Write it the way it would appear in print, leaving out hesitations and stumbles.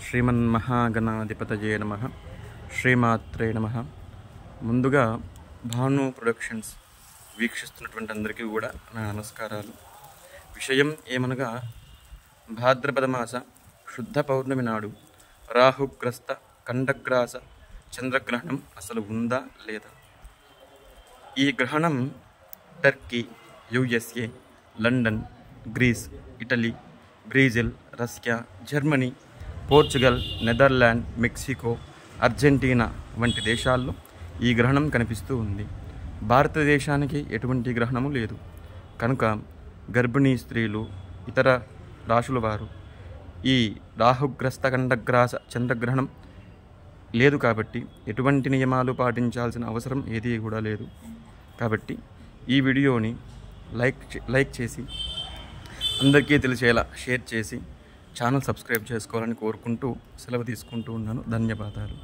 శ్రీమన్మహాగణాధిపతయే నమః. శ్రీమాత్రే నమః. ముందుగా భాను ప్రొడక్షన్స్ వీక్షిస్తున్నటువంటి అందరికీ కూడా నా నమస్కారాలు. విషయం ఏమనగా, భాద్రపద మాస శుద్ధ పౌర్ణమి నాడు రాహుగ్రస్త ఖండగ్రాస చంద్రగ్రహణం అసలు ఉందా లేదా? ఈ గ్రహణం Turkey, USA, London, Greece, Italy, Brazil, Russia, Germany, Portugal, Netherland, Mexico, Argentina వంటి దేశాల్లో ఈ గ్రహణం కనిపిస్తూ ఉంది. భారతదేశానికి ఎటువంటి గ్రహణము లేదు కనుక గర్భిణీ స్త్రీలు, ఇతర రాశుల వారు ఈ రాహుగ్రస్త ఖండగ్రాస చంద్రగ్రహణం లేదు కాబట్టి ఎటువంటి నియమాలు పాటించాల్సిన అవసరం ఏదీ కూడా లేదు. కాబట్టి ఈ వీడియోని లైక్ చేసి అందరికీ తెలిసేలా షేర్ చేసి ఛానల్ సబ్స్క్రైబ్ చేసుకోవాలని కోరుకుంటూ సెలవు తీసుకుంటూ ఉన్నాను. ధన్యవాదాలు.